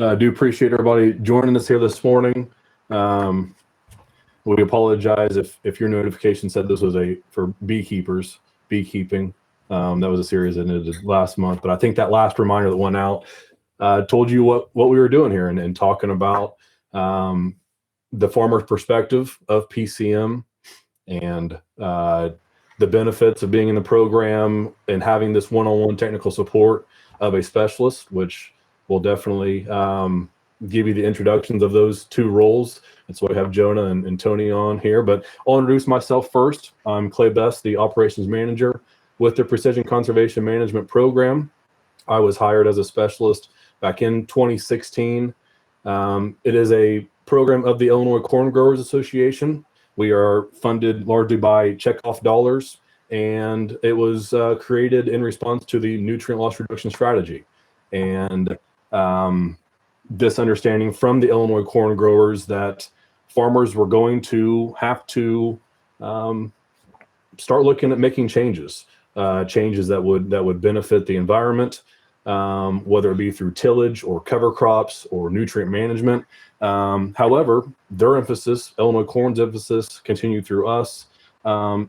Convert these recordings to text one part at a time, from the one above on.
I do appreciate everybody joining us here this morning. We apologize if your notification said this was for beekeepers, beekeeping. That was a series that ended last month, but I think that last reminder that went out told you what we were doing here and talking about the farmer's perspective of PCM and the benefits of being in the program and having this one-on-one technical support of a specialist, which will definitely give you the introductions of those two roles. That's why we have Jonah and Tony on here. But I'll introduce myself first. I'm Clay Best, the operations manager with the Precision Conservation Management Program. I was hired as a specialist back in 2016. It is a program of the Illinois Corn Growers Association. We are funded largely by checkoff dollars, and it was created in response to the nutrient loss reduction strategy. And this understanding from the Illinois corn growers that farmers were going to have to start looking at making changes that would benefit the environment, whether it be through tillage or cover crops or nutrient management. However, their emphasis, Illinois Corn's emphasis, continued through us,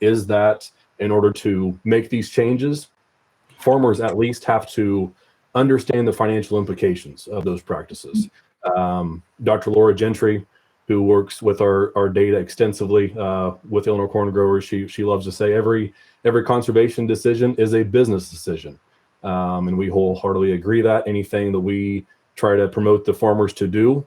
is that in order to make these changes, farmers at least have to understand the financial implications of those practices. Dr. Laura Gentry, who works with our data extensively with Illinois corn growers, she loves to say every conservation decision is a business decision. And we wholeheartedly agree that anything that we try to promote the farmers to do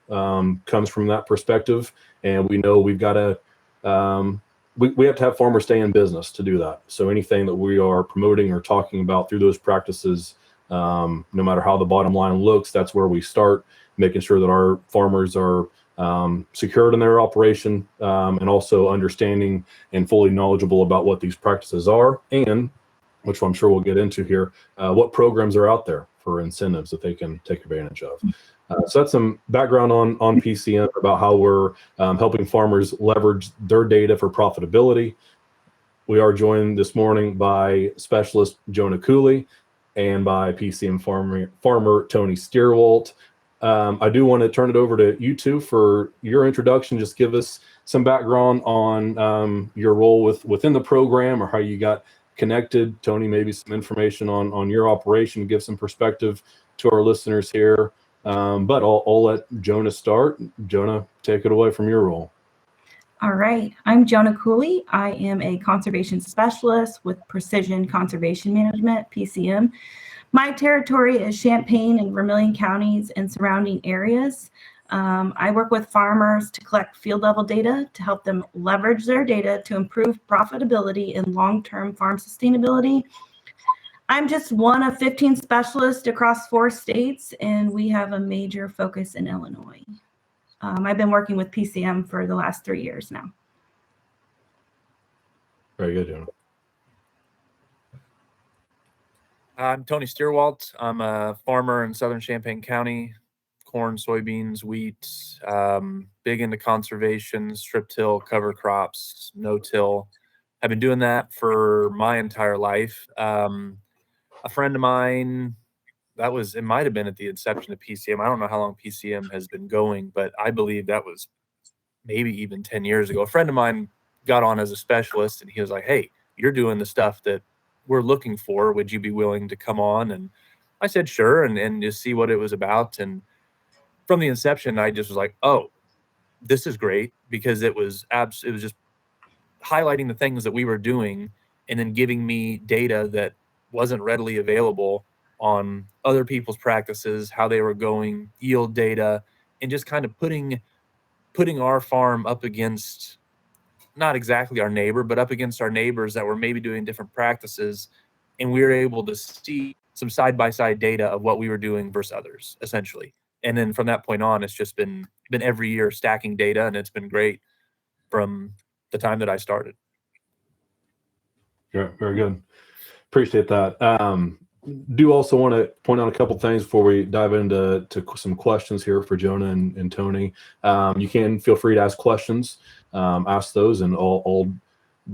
comes from that perspective. And we know we've got to, we have to have farmers stay in business to do that. So anything that we are promoting or talking about through those practices, no matter how the bottom line looks, that's where we start, making sure that our farmers are secured in their operation and also understanding and fully knowledgeable about what these practices are, and which I'm sure we'll get into here, what programs are out there for incentives that they can take advantage of. So that's some background on PCM about how we're helping farmers leverage their data for profitability. We are joined this morning by specialist Jonah Cooley and by PCM farmer Tony Stierwalt. I do want to turn it over to you two for your introduction. Just give us some background on your role within the program or how you got connected. Tony, maybe some information on your operation, give some perspective to our listeners here. But I'll let Jonah start. Jonah, take it away from your role. All right. I'm Jonah Cooley. I am a conservation specialist with Precision Conservation Management, PCM. My territory is Champaign and Vermilion counties and surrounding areas. I work with farmers to collect field level data to help them leverage their data to improve profitability and long-term farm sustainability. I'm just one of 15 specialists across 4 states, and we have a major focus in Illinois. I've been working with PCM for the last 3 years now. Very good, Jonah. I'm Tony Stierwalt. I'm a farmer in southern Champaign County, corn, soybeans, wheat, big into conservation, strip till, cover crops, no-till. I've been doing that for my entire life. A friend of mine, it might have been at the inception of PCM. I don't know how long PCM has been going, but I believe that was maybe even 10 years ago. A friend of mine got on as a specialist, and he was like, hey, you're doing the stuff that we're looking for. Would you be willing to come on? And I said, sure, and just see what it was about. And from the inception, I just was like, oh, this is great, because it was just highlighting the things that we were doing and then giving me data that wasn't readily available on other people's practices, how they were going, yield data, and just kind of putting our farm up against, not exactly our neighbor, but up against our neighbors that were maybe doing different practices. And we were able to see some side-by-side data of what we were doing versus others, essentially. And then from that point on, it's just been every year stacking data, and it's been great from the time that I started. Yeah, very good. Appreciate that. Do also want to point out a couple things before we dive into some questions here for Jonah and Tony. You can feel free to ask questions, ask those, and I'll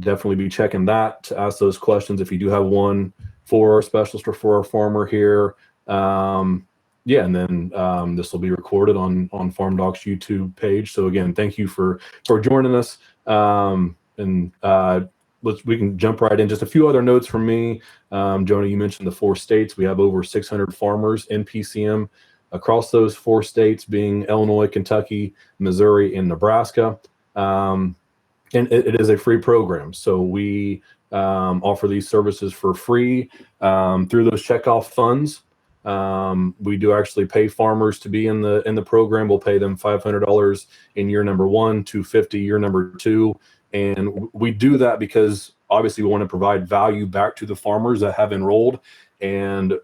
definitely be checking that to ask those questions. If you do have one for our specialist or for our farmer here, yeah, and then this will be recorded on FarmDoc's YouTube page. So again, thank you for joining us. We can jump right in. Just a few other notes from me. Jonah, you mentioned the 4 states. We have over 600 farmers in PCM across those 4 states, being Illinois, Kentucky, Missouri, and Nebraska. And it is a free program. So we offer these services for free through those checkoff funds. We do actually pay farmers to be in the program. We'll pay them $500 in year number 1, $250 year number 2. And we do that because obviously we want to provide value back to the farmers that have enrolled. And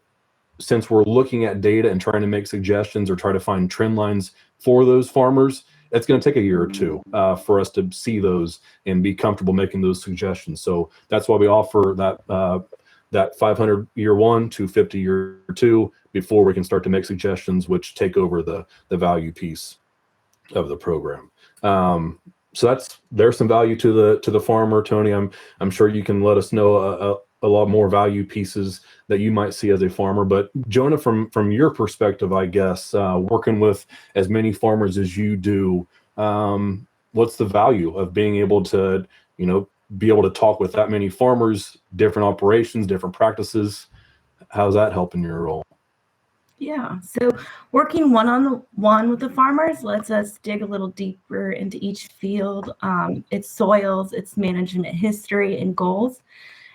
since we're looking at data and trying to make suggestions or try to find trend lines for those farmers, it's going to take a year or 2 for us to see those and be comfortable making those suggestions. So that's why we offer that 500 year 1, 250 year 2 before we can start to make suggestions, which take over the value piece of the program. So there's some value to the farmer. Tony, I'm sure you can let us know a lot more value pieces that you might see as a farmer. But Jonah, from your perspective, I guess, working with as many farmers as you do, what's the value of being able to, be able to talk with that many farmers, different operations, different practices? How's that helping your role? Yeah, so working one-on-one with the farmers lets us dig a little deeper into each field, its soils, its management history, and goals.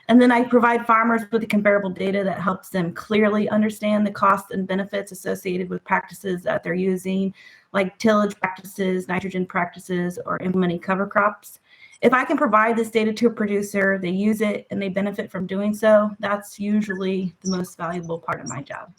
And then I provide farmers with the comparable data that helps them clearly understand the costs and benefits associated with practices that they're using, like tillage practices, nitrogen practices, or implementing cover crops. If I can provide this data to a producer, they use it, and they benefit from doing so, that's usually the most valuable part of my job.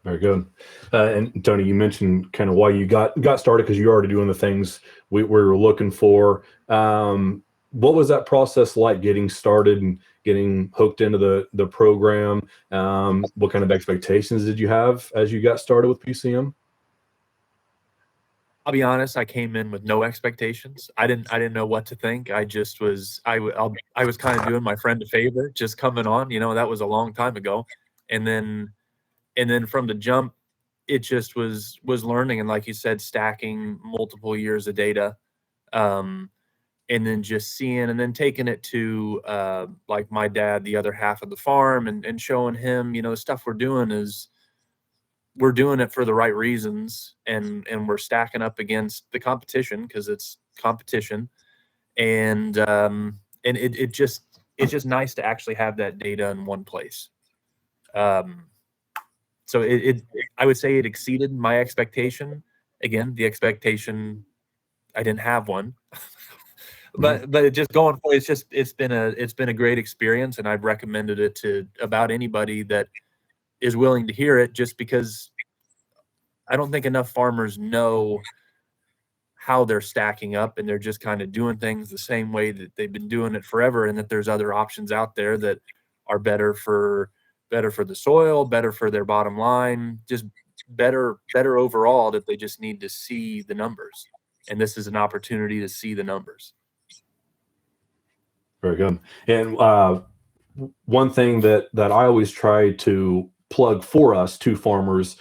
Very good. And Tony, you mentioned kind of why you got started, because you're already doing the things we were looking for. What was that process like, getting started and getting hooked into the program? What kind of expectations did you have as you got started with PCM? I'll be honest, I came in with no expectations. I didn't know what to think. I just was I was kind of doing my friend a favor, just coming on. That was a long time ago, and then from the jump, it just was learning, and like you said, stacking multiple years of data, and then just seeing, and then taking it to like my dad, the other half of the farm, and showing him, the stuff we're doing we're doing it for the right reasons, and we're stacking up against the competition, because it's competition, and it's just nice to actually have that data in one place. So I would say it exceeded my expectation. Again, the expectation, I didn't have one, but it just going forward, it's been a great experience, and I've recommended it to about anybody that is willing to hear it, just because I don't think enough farmers know how they're stacking up, and they're just kind of doing things the same way that they've been doing it forever, and that there's other options out there that are better for the soil, better for their bottom line, just better overall, that they just need to see the numbers. And this is an opportunity to see the numbers. Very good. And one thing that I always try to plug for us to farmers,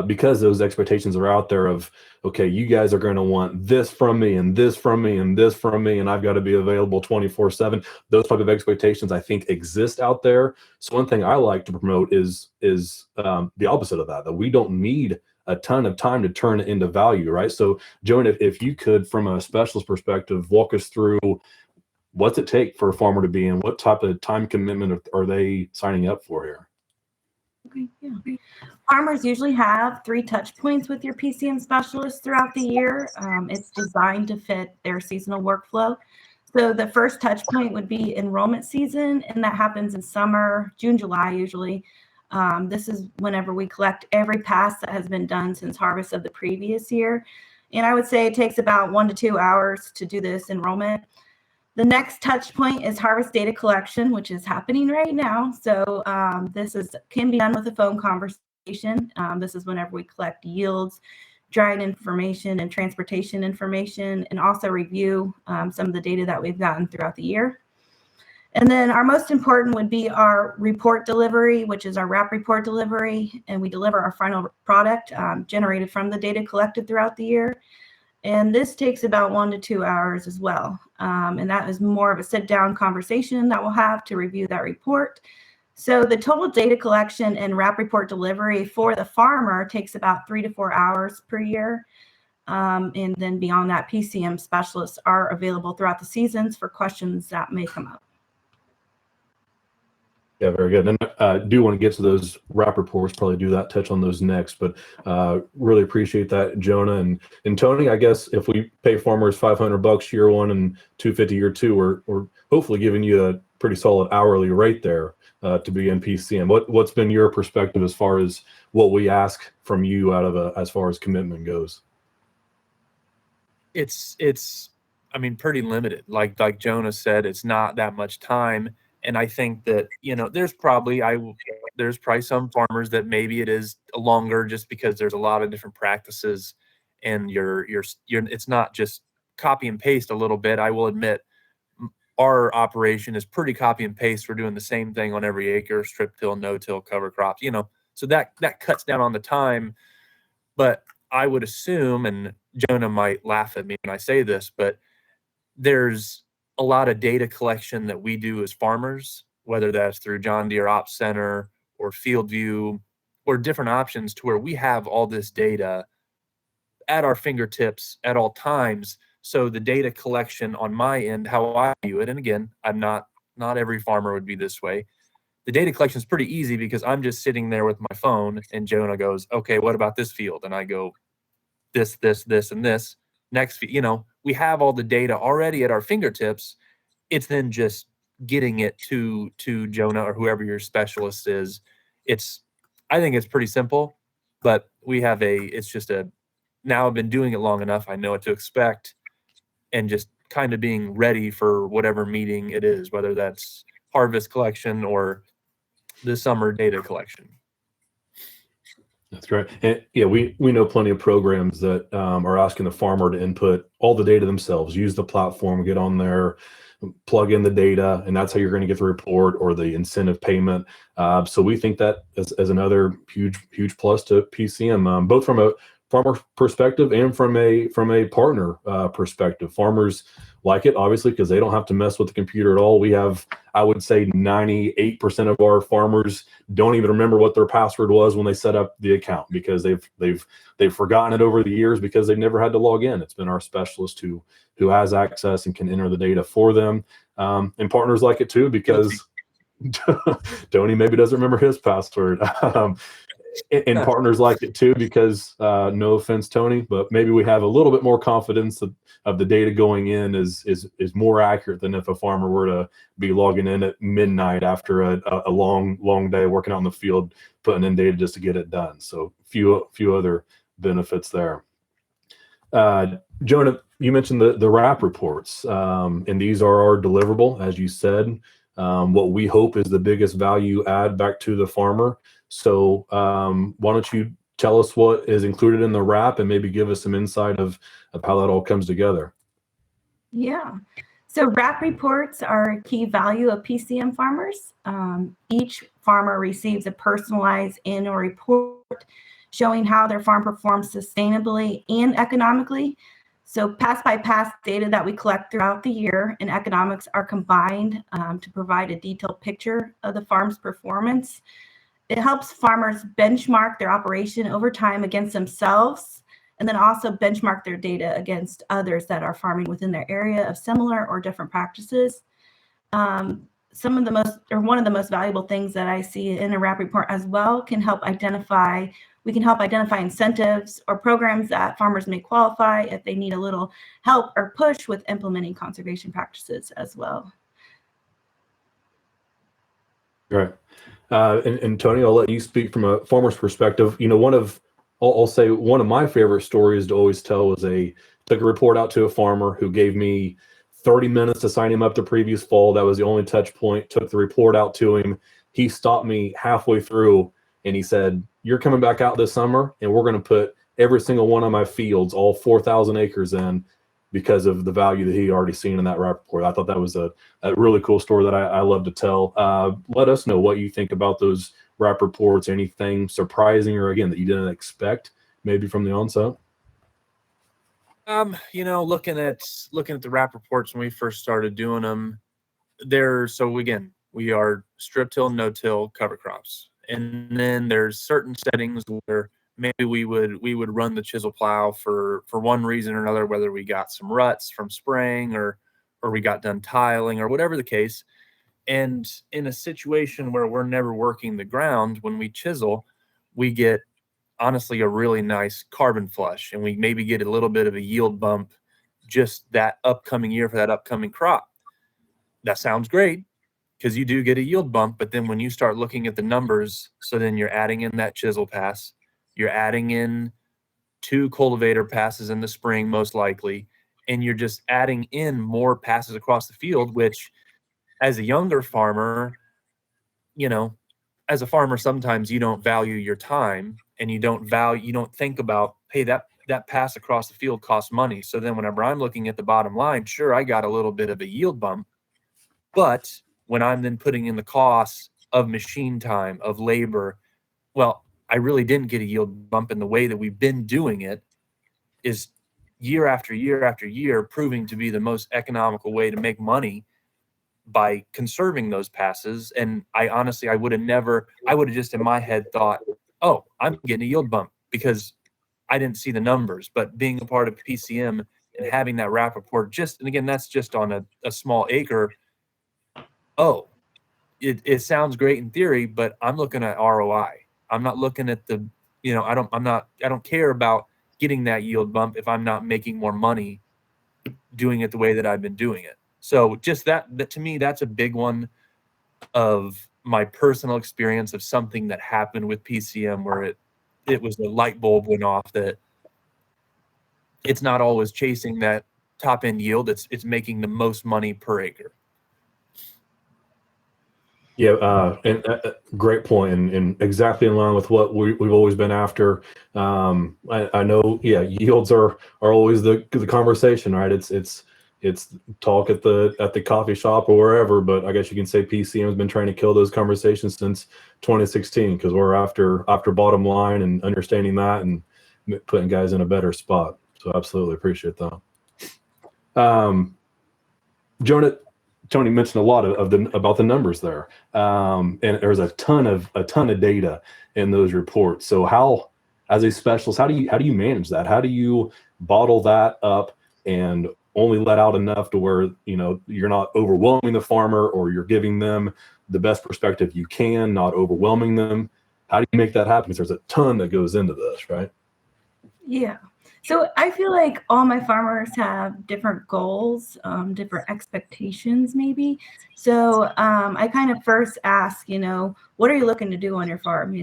because those expectations are out there of, okay, you guys are going to want this from me, and this from me, and this from me, and I've got to be available 24/7. Those type of expectations, I think, exist out there. So one thing I like to promote is the opposite of that we don't need a ton of time to turn it into value, right? So Jonah, if you could, from a specialist perspective, walk us through what's it take for a farmer to be in, what type of time commitment are they signing up for here? Okay, yeah. Farmers usually have 3 touch points with your PCM specialist throughout the year. It's designed to fit their seasonal workflow. So the first touch point would be enrollment season, and that happens in summer, June, July usually. This is whenever we collect every pass that has been done since harvest of the previous year. And I would say it takes about 1 to 2 hours to do this enrollment. The next touch point is harvest data collection, which is happening right now. So this can be done with a phone conversation. This is whenever we collect yields, drying information, and transportation information, and also review some of the data that we've gotten throughout the year. And then our most important would be our report delivery, which is our RAAP report delivery. And we deliver our final product generated from the data collected throughout the year. And this takes about 1 to 2 hours as well. And that is more of a sit-down conversation that we'll have to review that report. So the total data collection and RAAP report delivery for the farmer takes about 3 to 4 hours per year. And then beyond that, PCM specialists are available throughout the seasons for questions that may come up. Yeah, very good. And I do want to get to those RAAP reports, probably do that, touch on those next, but really appreciate that, Jonah. And Tony, I guess if we pay farmers $500 year one and $250 year two, we're hopefully giving you a pretty solid hourly rate there to be in PCM. What's been your perspective as far as what we ask from you out of as far as commitment goes? It's I mean, pretty limited. Like Jonah said, it's not that much time. And I think that, there's probably some farmers that maybe it is longer just because there's a lot of different practices and it's not just copy and paste a little bit. I will admit our operation is pretty copy and paste. We're doing the same thing on every acre, strip till, no-till, cover crops, so that cuts down on the time. But I would assume, and Jonah might laugh at me when I say this, but there's a lot of data collection that we do as farmers, whether that's through John Deere Ops Center or Field View or different options, to where we have all this data at our fingertips at all times. So the data collection on my end, how I view it, and again, I'm not every farmer would be this way. The data collection is pretty easy because I'm just sitting there with my phone and Jonah goes, okay, what about this field? And I go, this, and this. Next, we have all the data already at our fingertips. It's then just getting it to Jonah or whoever your specialist is. I think it's pretty simple, but now I've been doing it long enough. I know what to expect, and just kind of being ready for whatever meeting it is, whether that's harvest collection or the summer data collection. That's great. And yeah, we know plenty of programs that are asking the farmer to input all the data themselves, use the platform, get on there, plug in the data, and that's how you're going to get the report or the incentive payment. So we think that as another huge plus to PCM, both from a farmer perspective and from a partner perspective. Farmers like it, obviously, because they don't have to mess with the computer at all. We have, I would say, 98% of our farmers don't even remember what their password was when they set up the account, because they've forgotten it over the years because they've never had to log in. It's been our specialist who has access and can enter the data for them. And partners like it too, because Tony maybe doesn't remember his password. And partners like it too, because no offense, Tony, but maybe we have a little bit more confidence of the data going in is more accurate than if a farmer were to be logging in at midnight after a long day working out in the field, putting in data just to get it done. So few other benefits there. Jonah, you mentioned the RAAP reports, and these are our deliverable, as you said. What we hope is the biggest value add back to the farmer. So why don't you tell us what is included in the RAAP and maybe give us some insight of how that all comes together? Yeah. So RAAP reports are a key value of PCM farmers. Each farmer receives a personalized annual report showing how their farm performs sustainably and economically. So pass-by-pass data that we collect throughout the year and economics are combined to provide a detailed picture of the farm's performance. It helps farmers benchmark their operation over time against themselves, and then also benchmark their data against others that are farming within their area of similar or different practices. One of the most valuable things that I see in a RAAP report as well we can help identify incentives or programs that farmers may qualify if they need a little help or push with implementing conservation practices as well. Right. And Tony, I'll let you speak from a farmer's perspective. I'll say one of my favorite stories to always tell was took a report out to a farmer who gave me 30 minutes to sign him up the previous fall. That was the only touch point. Took the report out to him. He stopped me halfway through and he said, "You're coming back out this summer and we're going to put every single one of my fields, all 4,000 acres in, because of the value that he already seen in that RAAP report. I thought that was a really cool story that I love to tell. Let us know what you think about those RAAP reports. Anything surprising or, again, that you didn't expect maybe from the onset? Looking at the RAAP reports when we first started doing them, so again, we are strip till, no-till cover crops. And then there's certain settings where maybe we would run the chisel plow for one reason or another, whether we got some ruts from spraying or we got done tiling or whatever the case. And in a situation where we're never working the ground, when we chisel, we get honestly a really nice carbon flush, and we maybe get a little bit of a yield bump just that upcoming year for that upcoming crop. That sounds great because you do get a yield bump, but then when you start looking at the numbers, so then you're adding in that chisel pass, you're adding in 2 cultivator passes in the spring, most likely, and you're just adding in more passes across the field, which as a younger farmer, as a farmer, sometimes you don't value your time, and you don't think about, hey, that pass across the field costs money. So then whenever I'm looking at the bottom line, sure, I got a little bit of a yield bump, but when I'm then putting in the costs of machine time, of labor, well, I really didn't get a yield bump, in the way that we've been doing it is year after year after year proving to be the most economical way to make money by conserving those passes. And I would have just in my head thought, oh, I'm getting a yield bump because I didn't see the numbers. But being a part of PCM and having that RAAP report, and again, that's just on a small acre. Oh, it sounds great in theory, but I'm looking at ROI. I'm not looking at I don't care about getting that yield bump if I'm not making more money doing it the way that I've been doing it. So just that to me, that's a big one of my personal experience of something that happened with PCM, where it was the light bulb went off that it's not always chasing that top end yield. It's making the most money per acre. Yeah, and great point, and exactly in line with what we've always been after. I know, yeah, yields are always the conversation, right? It's talk at the coffee shop or wherever, but I guess you can say PCM has been trying to kill those conversations since 2016, because we're after bottom line and understanding that and putting guys in a better spot. So absolutely appreciate that. Jonah. Tony mentioned a lot about the numbers there, and there's a ton of data in those reports. So how, as a specialist, how do you manage that? How do you bottle that up and only let out enough to where you're not overwhelming the farmer, or you're giving them the best perspective you can, not overwhelming them? How do you make that happen? Because there's a ton that goes into this, right? Yeah. So I feel like all my farmers have different goals, different expectations, maybe. So I kind of first ask, what are you looking to do on your farm?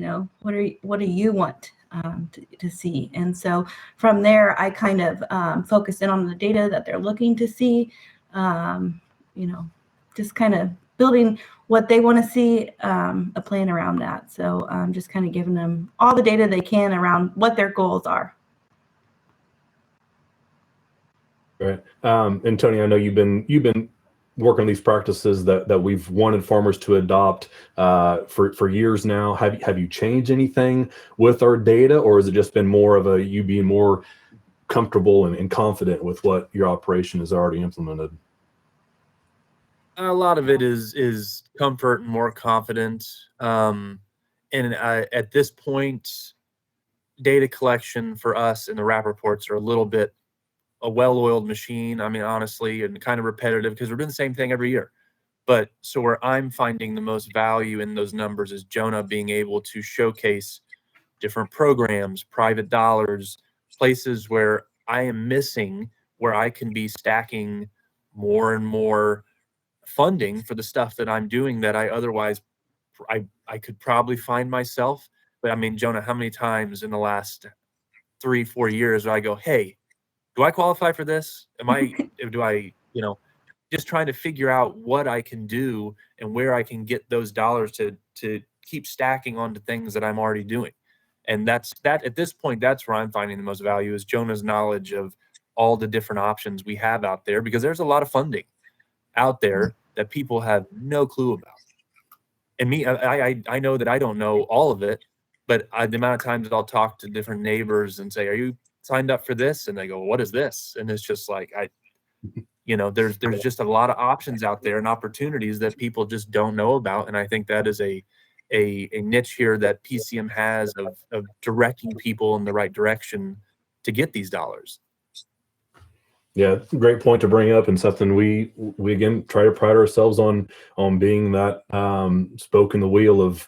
What do you want to see? And so from there, I kind of focus in on the data that they're looking to see. Just kind of building what they want to see, a plan around that. So just kind of giving them all the data they can around what their goals are. Right. And Tony, I know you've been working on these practices that we've wanted farmers to adopt for years now. Have you changed anything with our data, or has it just been more of you being more comfortable and confident with what your operation has already implemented? A lot of it is comfort and more confident. And at this point, data collection for us and the RAAP reports are a little bit a well-oiled machine. I mean, honestly, and kind of repetitive because we're doing the same thing every year. But so where I'm finding the most value in those numbers is Jonah being able to showcase different programs, private dollars, places where I am missing, where I can be stacking more and more funding for the stuff that I'm doing that I otherwise I could probably find myself. But I mean, Jonah, how many times in the last 3-4 years do I go, hey, do I qualify for this? Just trying to figure out what I can do and where I can get those dollars to keep stacking onto things that I'm already doing. And that at this point, that's where I'm finding the most value, is Jonah's knowledge of all the different options we have out there, because there's a lot of funding out there that people have no clue about. And me, I know that I don't know all of it, but the amount of times I'll talk to different neighbors and say, "Are you signed up for this?" And they go, "What is this?" And it's just like, there's just a lot of options out there and opportunities that people just don't know about. And I think that is a niche here that PCM has of directing people in the right direction to get these dollars. Yeah, great point to bring up, and something we again try to pride ourselves on being that spoke in the wheel of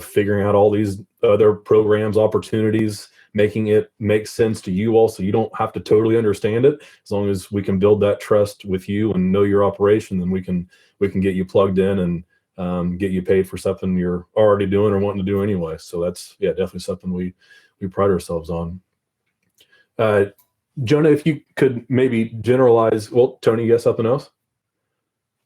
figuring out all these other programs, opportunities, making it make sense to you all, so you don't have to totally understand it. As long as we can build that trust with you and know your operation, then we can get you plugged in and get you paid for something you're already doing or wanting to do anyway. So that's definitely something we pride ourselves on. Jonah, if you could maybe generalize. Well, Tony, you got something else?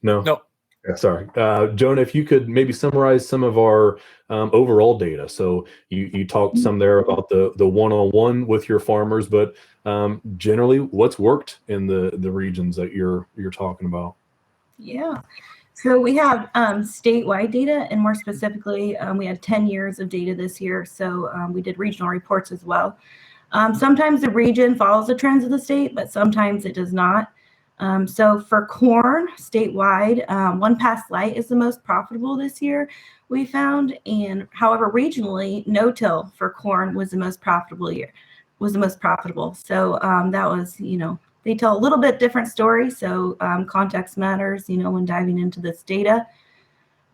No. Yeah, sorry. Jonah, if you could maybe summarize some of our overall data. So you talked some there about the one-on-one with your farmers, but generally, what's worked in the regions that you're talking about? Yeah. So we have statewide data, and more specifically, we had 10 years of data this year. So we did regional reports as well. Sometimes the region follows the trends of the state, but sometimes it does not. So for corn statewide, one pass light is the most profitable this year, we found. And however, regionally, no-till for corn was the most profitable So that was, they tell a little bit different story. So context matters, when diving into this data.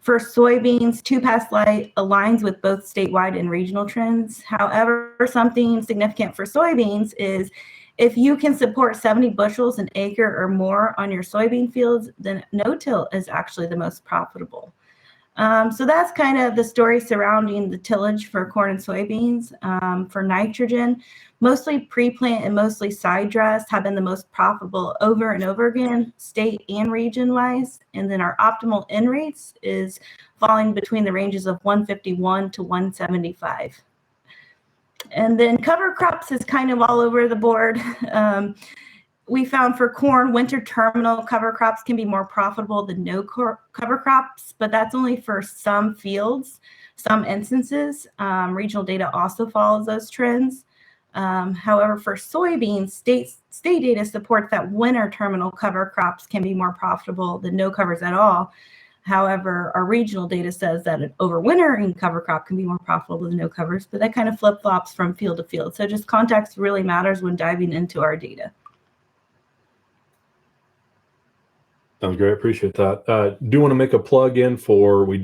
For soybeans, two pass light aligns with both statewide and regional trends. However, something significant for soybeans is if you can support 70 bushels an acre or more on your soybean fields, then no-till is actually the most profitable. So that's kind of the story surrounding the tillage for corn and soybeans. For nitrogen, mostly pre-plant and mostly side dress have been the most profitable over and over again, state and region-wise. And then our optimal N rates is falling between the ranges of 151 to 175. And then cover crops is kind of all over the board. We found for corn, winter terminal cover crops can be more profitable than no cover crops, but that's only for some fields, some instances. Regional data also follows those trends. However, for soybeans, state data supports that winter terminal cover crops can be more profitable than no covers at all. However, our regional data says that an overwintering cover crop can be more profitable than no covers, but that kind of flip-flops from field to field. So just context really matters when diving into our data. Sounds great. Appreciate that. Do want to make a plug in for, we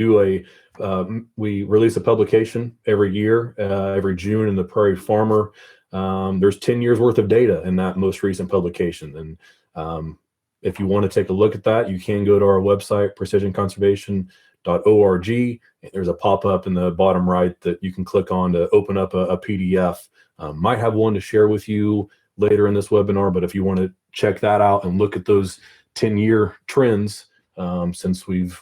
release a publication every year, every June in the Prairie Farmer. There's 10 years worth of data in that most recent publication. And if you want to take a look at that, you can go to our website, precisionconservation.org. There's a pop-up in the bottom right that you can click on to open up a PDF. Might have one to share with you later in this webinar, but if you want to check that out and look at those 10-year trends since we've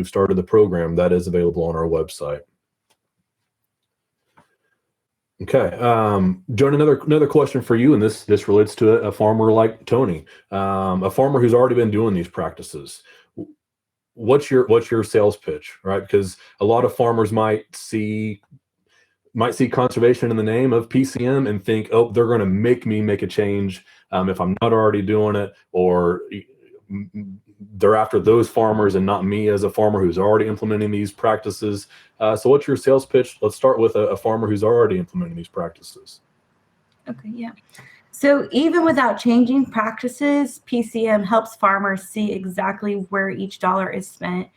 started the program, that is available on our website. Okay, Joan, another question for you, and this relates to a farmer like Tony, a farmer who's already been doing these practices. What's your sales pitch, right? Because a lot of farmers might see conservation in the name of PCM and think, oh, they're going to make me make a change if I'm not already doing it, or they're after those farmers and not me as a farmer who's already implementing these practices. So what's your sales pitch? Let's start with a farmer who's already implementing these practices. Okay, yeah. So even without changing practices, PCM helps farmers see exactly where each dollar is spent.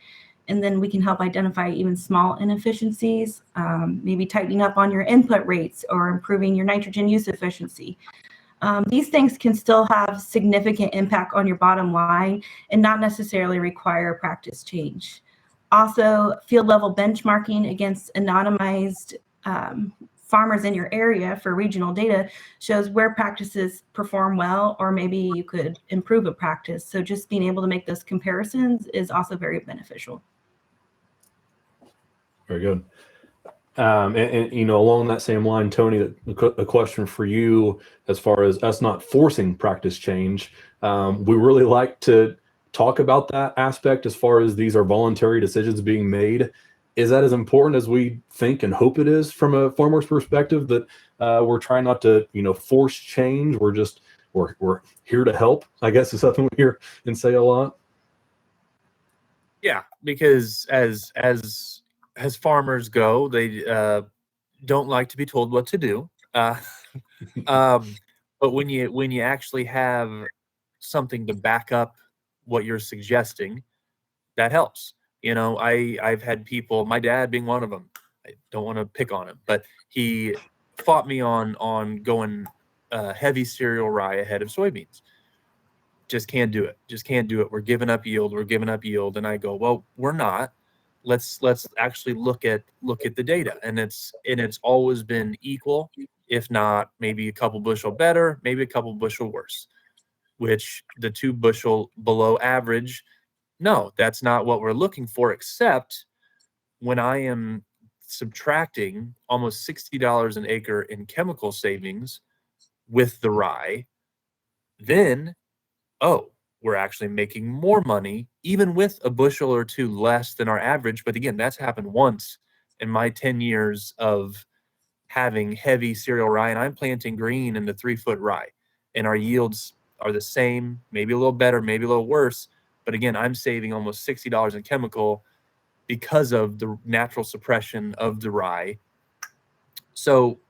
And then we can help identify even small inefficiencies, maybe tightening up on your input rates or improving your nitrogen use efficiency. These things can still have significant impact on your bottom line and not necessarily require practice change. Also, field level benchmarking against anonymized farmers in your area for regional data shows where practices perform well, or maybe you could improve a practice. So just being able to make those comparisons is also very beneficial. Very good. And you know, along that same line, Tony, a question for you as far as us not forcing practice change. We really like to talk about that aspect as far as these are voluntary decisions being made. Is that as important as we think and hope it is from a farmer's perspective, that we're trying not to, you know, force change? We're here to help, I guess, is something we hear and say a lot. Yeah, because as farmers go, they don't like to be told what to do. Um, but when you actually have something to back up what you're suggesting, that helps. You know, I've had people, my dad being one of them. I don't want to pick on him, but he fought me on going heavy cereal rye ahead of soybeans. Just can't do it. Just can't do it. We're giving up yield. We're giving up yield. And I go, well, we're not. Let's actually look at the data. And it's always been equal, if not maybe a couple bushel better, maybe a couple bushel worse. Which the 2 bushel below average, no, that's not what we're looking for, except when I am subtracting almost $60 an acre in chemical savings with the rye, then, oh, we're actually making more money, even with a bushel or 2 less than our average. But again, that's happened once in my 10 years of having heavy cereal rye, and I'm planting green in the 3-foot rye, and our yields are the same, maybe a little better, maybe a little worse. But again, I'm saving almost $60 in chemical because of the natural suppression of the rye. So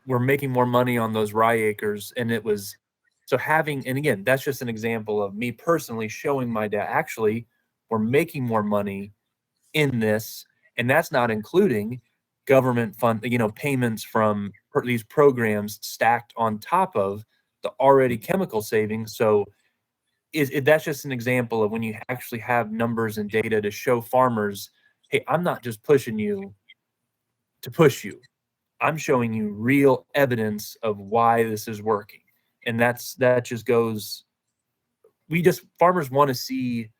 we're making more money on those rye acres. And it was, so having, and again, that's just an example of me personally showing my dad, actually, we're making more money in this. And that's not including government fund, you know, payments from these programs stacked on top of the already chemical savings. So that's just an example of when you actually have numbers and data to show farmers, hey, I'm not just pushing you to push you. I'm showing you real evidence of why this is working. And that just goes, farmers want to see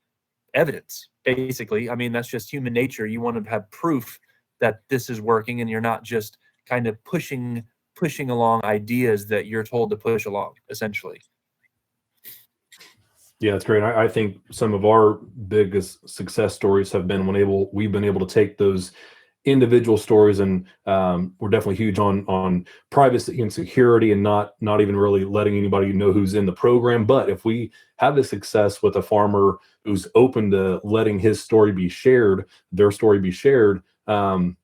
evidence, basically. I mean, that's just human nature. You want to have proof that this is working, and you're not just kind of pushing along ideas that you're told to push along, essentially. Yeah, it's great. I think some of our biggest success stories have been we've been able to take those individual stories, and we're definitely huge on privacy and security, and not even really letting anybody know who's in the program. But if we have a success with a farmer who's open to letting his story be shared, their story be shared, then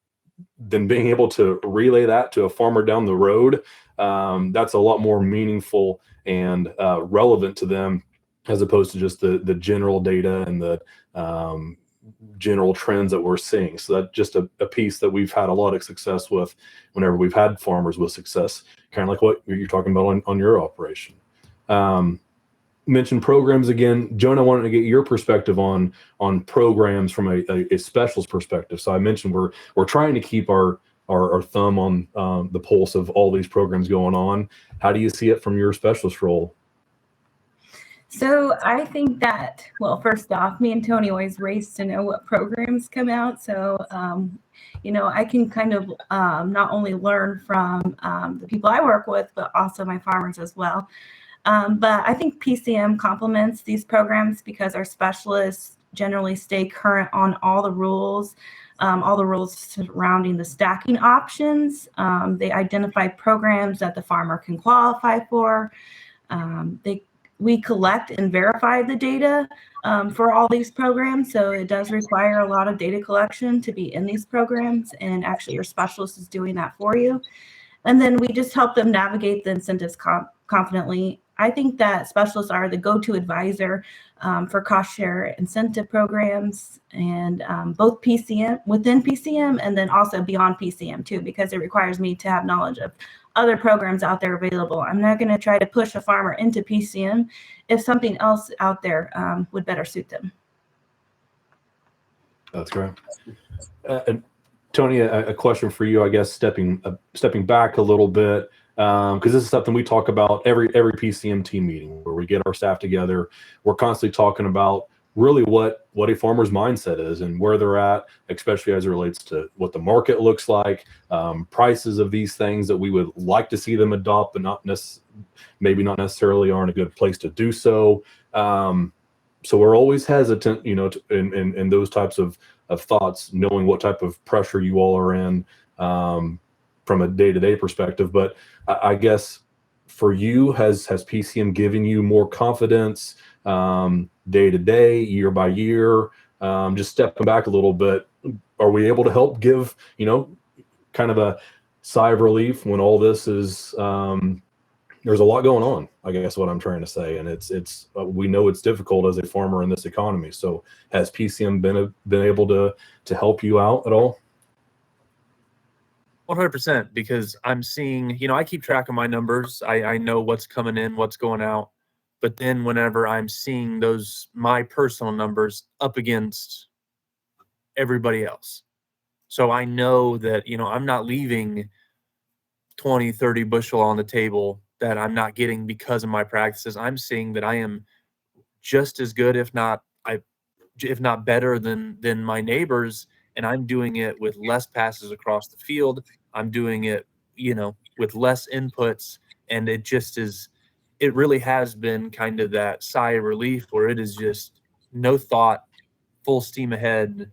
being able to relay that to a farmer down the road, that's a lot more meaningful and relevant to them, as opposed to just the general data and the general trends that we're seeing. So that's just a piece that we've had a lot of success with whenever we've had farmers with success, kind of like what you're talking about on your operation. Mention programs again. Jonah, wanted to get your perspective on programs from a specialist perspective. So I mentioned we're trying to keep our thumb on the pulse of all these programs going on. How do you see it from your specialist role? So I think that, well, first off, me and Tony always race to know what programs come out. So, you know, I can kind of not only learn from the people I work with, but also my farmers as well. But I think PCM complements these programs because our specialists generally stay current on all the rules surrounding the stacking options. They identify programs that the farmer can qualify for. We collect and verify the data for all these programs. So it does require a lot of data collection to be in these programs. And actually your specialist is doing that for you. And then we just help them navigate the incentives confidently. I think that specialists are the go-to advisor for cost share incentive programs, and both within PCM and then also beyond PCM too, because it requires me to have knowledge of other programs out there available. I'm not going to try to push a farmer into PCM if something else out there would better suit them. That's great. Tony, a question for you, I guess, stepping back a little bit, because this is something we talk about every PCM team meeting where we get our staff together. We're constantly talking about really what a farmer's mindset is and where they're at, especially as it relates to what the market looks like, prices of these things that we would like to see them adopt, but maybe not necessarily are in a good place to do so. So we're always hesitant, in those types of thoughts, knowing what type of pressure you all are in from a day-to-day perspective. But I guess for you, has PCM given you more confidence day to day, year by year? Just stepping back a little bit, are we able to help give, kind of a sigh of relief when all this is, there's a lot going on, I guess what I'm trying to say. And it's we know it's difficult as a farmer in this economy. So has PCM been able to help you out at all? 100%, because I'm seeing, I keep track of my numbers. I know what's coming in, what's going out. But then whenever I'm seeing my personal numbers up against everybody else. So I know that, I'm not leaving 20, 30 bushel on the table that I'm not getting because of my practices. I'm seeing that I am just as good, if not better than my neighbors. And I'm doing it with less passes across the field. I'm doing it, with less inputs. And it really has been kind of that sigh of relief where it is just no thought, full steam ahead,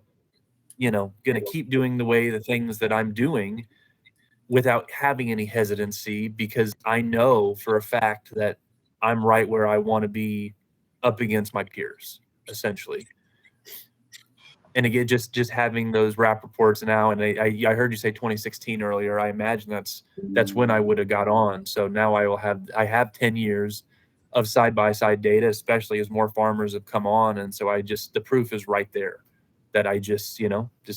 going to keep doing the things that I'm doing without having any hesitancy, because I know for a fact that I'm right where I want to be up against my peers, essentially. And again, just having those RAAP reports now, and I heard you say 2016 earlier. I imagine that's when I would have got on. So now I have 10 years of side-by-side data, especially as more farmers have come on. And so the proof is right there that I just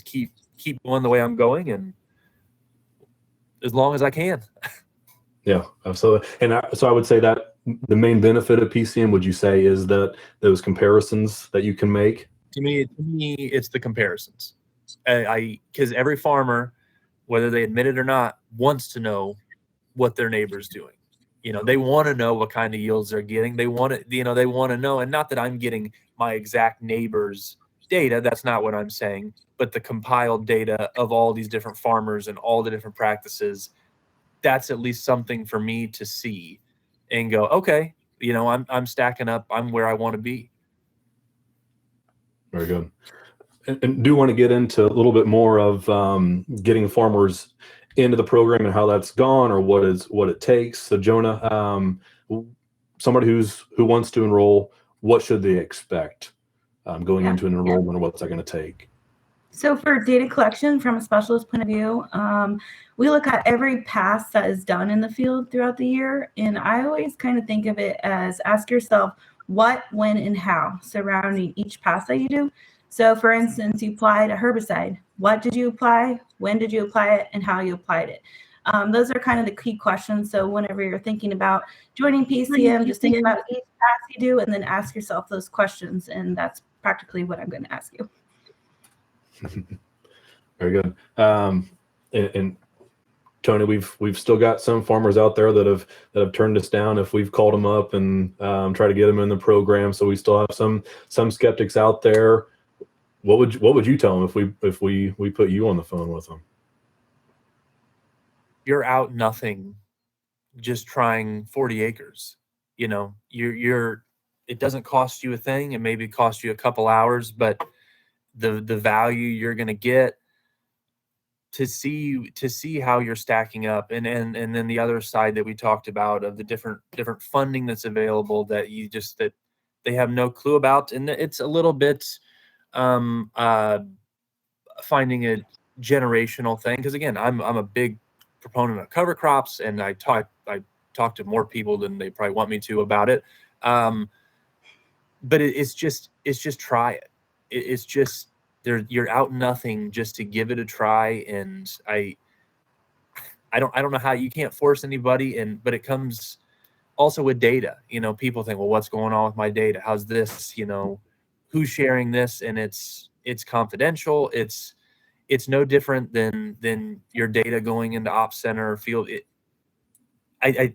keep going the way I'm going, and as long as I can. Yeah, absolutely. And so I would say that the main benefit of PCM, would you say, is that those comparisons that you can make? To me, it's the comparisons. Because every farmer, whether they admit it or not, wants to know what their neighbor's doing. They want to know what kind of yields they're getting. They want to, they want to know, and not that I'm getting my exact neighbor's data. That's not what I'm saying. But the compiled data of all these different farmers and all the different practices, that's at least something for me to see and go, okay, I'm stacking up. I'm where I want to be. Very good. And do want to get into a little bit more of getting farmers into the program and how that's gone, or what it takes. So Jonah, somebody who wants to enroll, what should they expect going into an enrollment, or what's that going to take? So for data collection from a specialist point of view, we look at every pass that is done in the field throughout the year. And I always kind of think of it as ask yourself what, when, and how surrounding each pass that you do. So for instance, you applied a herbicide. What did you apply? When did you apply it? And how you applied it? Those are kind of the key questions. So whenever you're thinking about joining PCM, just think about each pass you do and then ask yourself those questions. And that's practically what I'm going to ask you. Very good. And Tony, we've still got some farmers out there that have turned us down if we've called them up and try to get them in the program. So we still have some skeptics out there. What would you tell them if we put you on the phone with them? You're out nothing, just trying 40 acres. It doesn't cost you a thing. It maybe cost you a couple hours, but the value you're going to get to see how you're stacking up, and then the other side that we talked about of the different funding that's available that they have no clue about, and it's a little bit finding a generational thing, because again, I'm a big proponent of cover crops, and I talk to more people than they probably want me to about it, but it's just try it. It's just you're out nothing just to give it a try. And I don't know how you can't force anybody, but it comes also with data. People think, well, what's going on with my data? How's this? Who's sharing this? And it's confidential. It's no different than your data going into Ops Center or field. I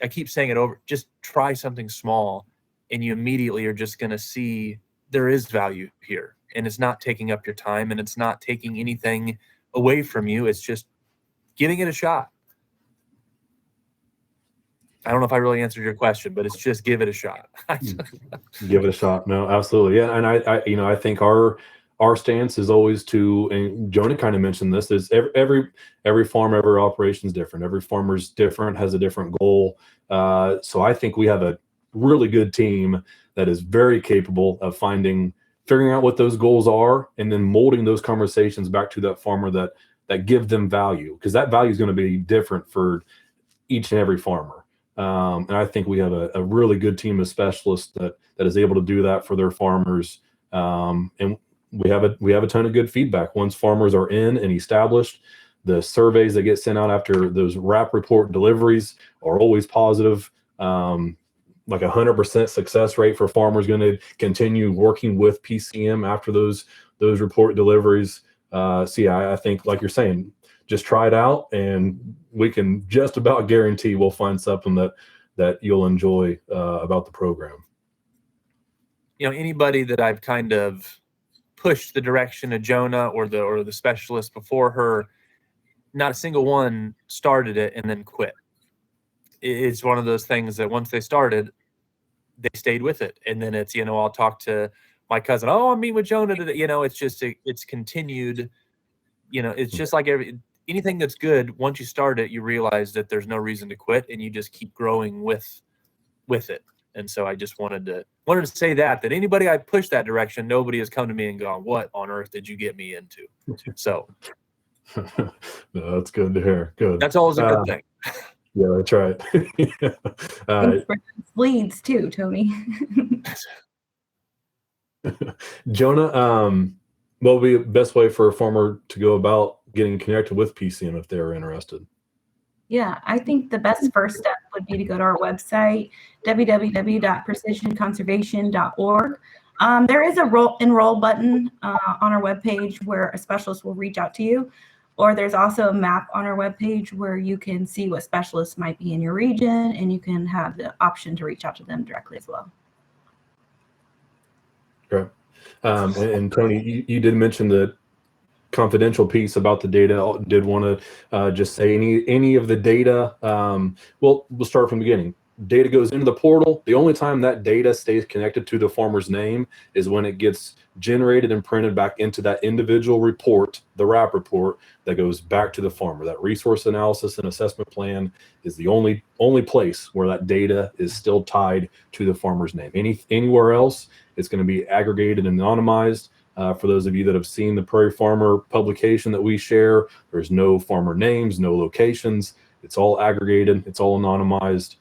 keep saying it over. Just try something small, and you immediately are just going to see there is value here, and it's not taking up your time, and it's not taking anything away from you. It's just giving it a shot. I don't know if I really answered your question, but it's just give it a shot. Give it a shot. No, absolutely. Yeah. And I think our stance is always to, and Jonah kind of mentioned this, is every farm, every operation is different. Every farmer's different, has a different goal. So I think we have a really good team that is very capable of figuring out what those goals are, and then molding those conversations back to that farmer that give them value, because that value is going to be different for each and every farmer. And I think we have a really good team of specialists that is able to do that for their farmers. And we have a ton of good feedback once farmers are in and established. The surveys that get sent out after those RAAP report deliveries are always positive. Like 100% success rate for farmers going to continue working with PCM after those report deliveries. So yeah, I think, like you're saying, just try it out, and we can just about guarantee we'll find something that you'll enjoy about the program. Anybody that I've kind of pushed the direction of Jonah or the specialist before her, not a single one started it and then quit. It's one of those things that once they started, they stayed with it. And then it's, I'll talk to my cousin, oh, I'm meeting with Jonah today. It's continued. It's just like anything that's good. Once you start it, you realize that there's no reason to quit, and you just keep growing with it. And so I just wanted to say that anybody I push that direction, nobody has come to me and gone, what on earth did you get me into? So no, that's good to hear. Good. That's always a good thing. Yeah, that's right. Thanks for those leads too, Tony. Jonah, what would be the best way for a farmer to go about getting connected with PCM if they're interested? Yeah, I think the best first step would be to go to our website, www.precisionconservation.org. There is a enroll button on our webpage where a specialist will reach out to you, or there's also a map on our webpage where you can see what specialists might be in your region, and you can have the option to reach out to them directly as well. Okay. And Tony, you did mention the confidential piece about the data. Did want to just say any of the data. Well, we'll start from the beginning. Data goes into the portal. The only time that data stays connected to the farmer's name is when it gets generated and printed back into that individual report, the RAAP report, that goes back to the farmer. That resource analysis and assessment plan is the only place where that data is still tied to the farmer's name. Anywhere else, it's going to be aggregated and anonymized. For those of you that have seen the Prairie Farmer publication that we share, there's no farmer names, no locations. It's all aggregated. It's all anonymized.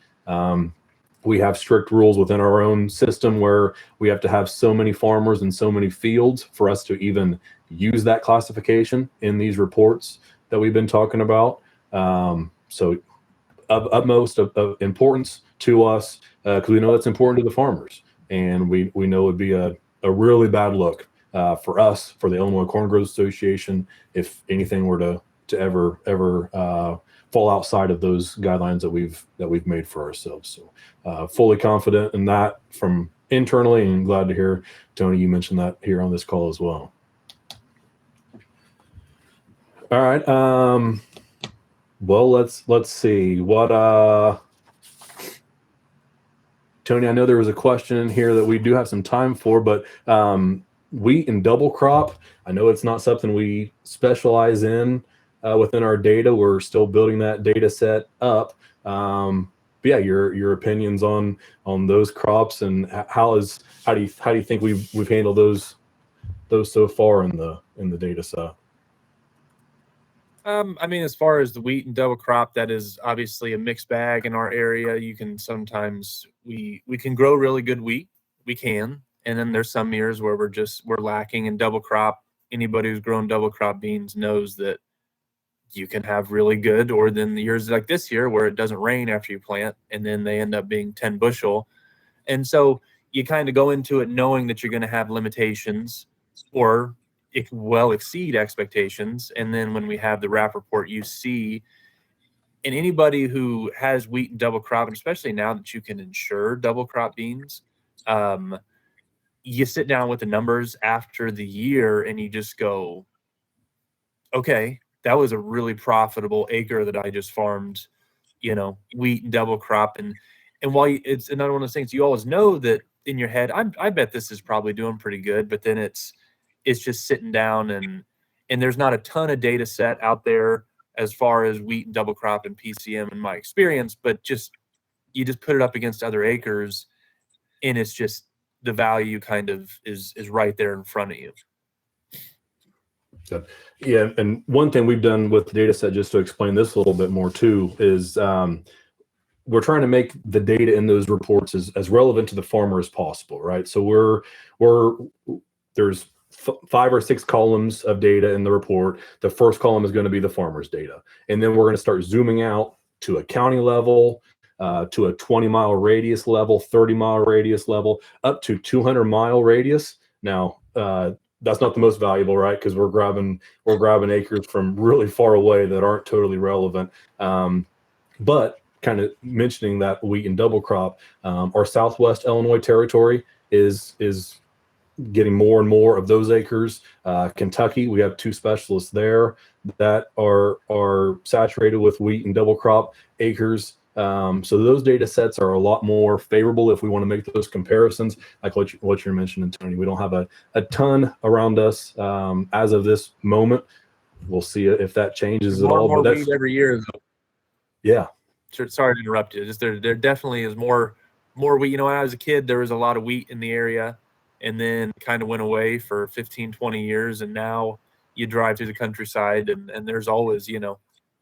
We have strict rules within our own system where we have to have so many farmers and so many fields for us to even use that classification in these reports that we've been talking about. So of utmost of importance to us, because we know that's important to the farmers, and we know it'd be a really bad look for us, for the Illinois Corn Growers Association, if anything were to ever fall outside of those guidelines that we've made for ourselves. So fully confident in that from internally, and glad to hear, Tony, you mentioned that here on this call as well. All right. Well, let's see what Tony, I know there was a question in here that we do have some time for, but wheat and double crop, I know it's not something we specialize in within our data. We're still building that data set up. But yeah, your opinions on those crops, and how do you think we've handled those so far in the data set? I mean, as far as the wheat and double crop, that is obviously a mixed bag in our area. You can sometimes we can grow really good wheat, we can, and then there's some years where we're lacking in double crop. Anybody who's grown double crop beans knows that you can have really good, or then the years like this year where it doesn't rain after you plant, and then they end up being 10 bushel. And so you kind of go into it knowing that you're going to have limitations, or it can well exceed expectations. And then when we have the RAAP report, you see, and anybody who has wheat and double crop, and especially now that you can insure double crop beans, you sit down with the numbers after the year and you just go, okay, that was a really profitable acre that I just farmed, wheat and double crop. And while it's another one of those things, you always know that in your head, I bet this is probably doing pretty good, but then it's just sitting down and there's not a ton of data set out there as far as wheat and double crop and PCM in my experience, but you just put it up against other acres and it's just the value kind of is right there in front of you. Yeah, and one thing we've done with the data set, just to explain this a little bit more too, is we're trying to make the data in those reports as relevant to the farmer as possible, right? So there's 5 or 6 columns of data in the report. The first column is going to be the farmer's data, and then we're going to start zooming out to a county level, to a 20-mile radius level, 30-mile radius level, up to 200-mile radius. Now, that's not the most valuable, right? Because we're grabbing acres from really far away that aren't totally relevant. But kind of mentioning that wheat and double crop, our Southwest Illinois territory is getting more and more of those acres. Kentucky, we have 2 specialists there that are saturated with wheat and double crop acres. So those data sets are a lot more favorable if we want to make those comparisons, like what you're mentioning, Tony. We don't have a ton around us as of this moment. We'll see if that changes at all. More but wheat every year. Yeah. Sorry to interrupt you. Just there definitely is more wheat. When I was a kid, there was a lot of wheat in the area, and then kind of went away for 15, 20 years. And now you drive through the countryside, and there's always,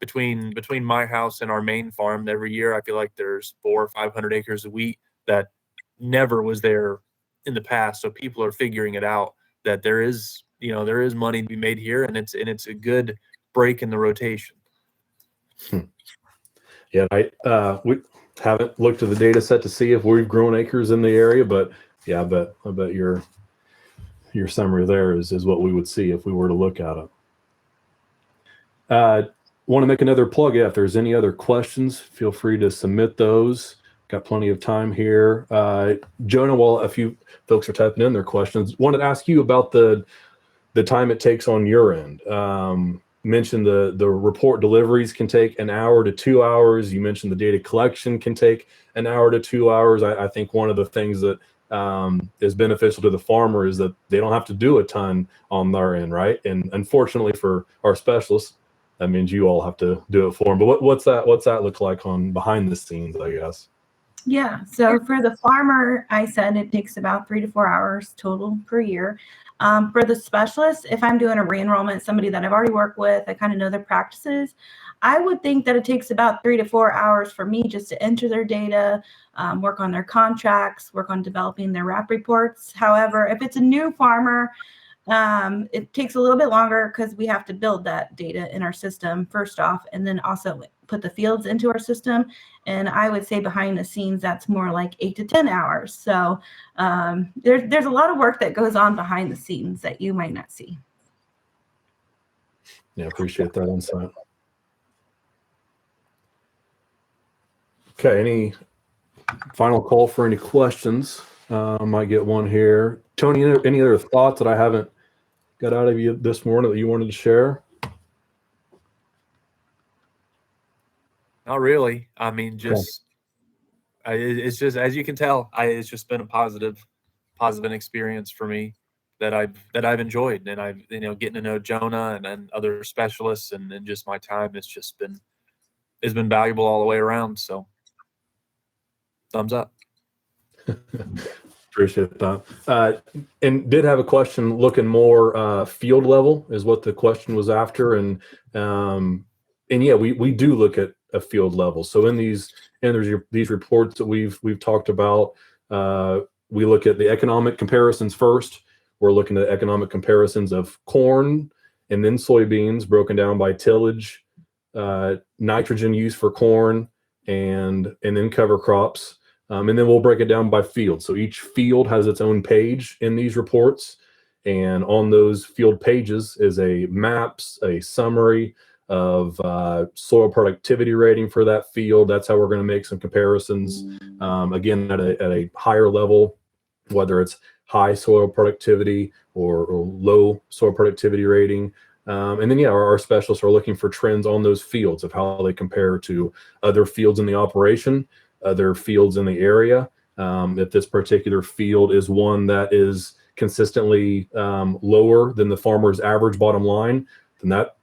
between my house and our main farm, every year I feel like there's 400 or 500 acres of wheat that never was there in the past. So people are figuring it out that there is money to be made here, and it's a good break in the rotation. Yeah, we haven't looked at the data set to see if we've grown acres in the area, but yeah, I bet your summary there is what we would see if we were to look at it. Want to make another plug. Yeah, if there's any other questions, feel free to submit those. Got plenty of time here. Jonah, while a few folks are typing in their questions, wanted to ask you about the time it takes on your end. Mentioned the report deliveries can take an hour to 2 hours. You mentioned the data collection can take an hour to 2 hours. I think one of the things that is beneficial to the farmer is that they don't have to do a ton on their end, right? And unfortunately for our specialists, that means you all have to do it for them. But what's that look like on behind the scenes, I guess? Yeah, so for the farmer, I said it takes about 3 to 4 hours total per year. For the specialist, if I'm doing a re-enrollment, somebody that I've already worked with, I kind of know their practices, I would think that it takes about 3 to 4 hours for me just to enter their data, work on their contracts, work on developing their RAAP reports. However, if it's a new farmer, it takes a little bit longer because we have to build that data in our system first off, and then also put the fields into our system. And I would say behind the scenes, that's more like 8 to 10 hours. So there's a lot of work that goes on behind the scenes that you might not see. Yeah, appreciate that insight. Okay, any final call for any questions? Might get one here. Tony, any other thoughts that I haven't got out of you this morning that you wanted to share? Not really. I mean, it's just, as you can tell, it's just been a positive experience for me that I've enjoyed, and I've getting to know Jonah and other specialists, and just my time it's been valuable all the way around. So thumbs up. Appreciate that. And did have a question looking more field level is what the question was after. And yeah, we do look at a field level. So there's these reports that we've talked about. We look at the economic comparisons first. We're looking at economic comparisons of corn and then soybeans broken down by tillage, nitrogen use for corn, and then cover crops. And then we'll break it down by field. So each field has its own page in these reports. And on those field pages is a maps, a summary of soil productivity rating for that field. That's how we're going to make some comparisons. Again, at a higher level, whether it's high soil productivity or low soil productivity rating. And then, yeah, our specialists are looking for trends on those fields of how they compare to other fields in the operation, other fields in the area. If this particular field is one that is consistently lower than the farmer's average bottom line, then that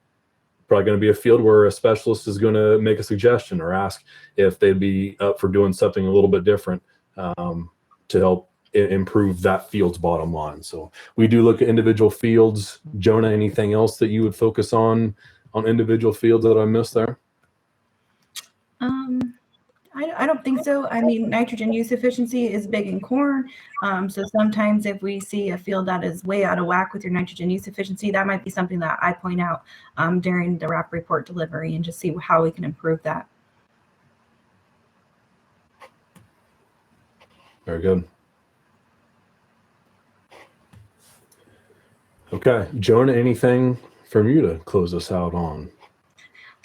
probably going to be a field where a specialist is going to make a suggestion or ask if they'd be up for doing something a little bit different to help improve that field's bottom line. So we do look at individual fields. Jonah, anything else that you would focus on individual fields that I missed there? I don't think so. I mean, nitrogen use efficiency is big in corn. So sometimes if we see a field that is way out of whack with your nitrogen use efficiency, that might be something that I point out during the RAAP report delivery and just see how we can improve that. Very good. Okay, Jonah, anything from you to close us out on?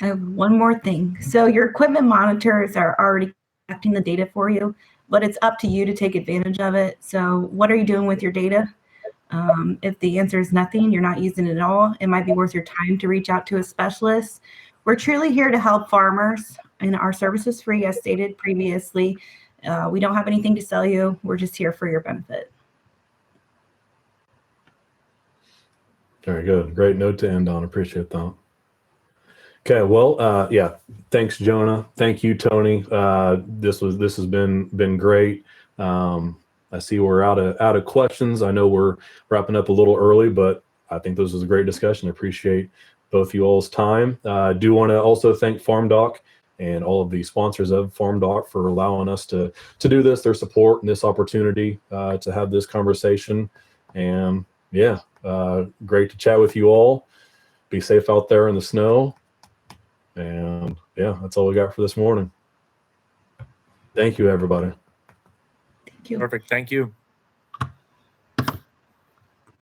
I have one more thing. So your equipment monitors are already collecting the data for you, but it's up to you to take advantage of it. So what are you doing with your data? If the answer is nothing, you're not using it at all, it might be worth your time to reach out to a specialist. We're truly here to help farmers, and our service is free, as stated previously. We don't have anything to sell you. We're just here for your benefit. Very good. Great note to end on. Appreciate that. Okay, well, yeah, thanks, Jonah. Thank you, Tony. This has been great. I see we're out of questions. I know we're wrapping up a little early, but I think this was a great discussion. I appreciate both you all's time. I do want to also thank FarmDoc and all of the sponsors of FarmDoc for allowing us to do this, their support and this opportunity to have this conversation. And yeah, great to chat with you all. Be safe out there in the snow. And yeah, that's all we got for this morning. Thank you, everybody. Thank you. Perfect. Thank you.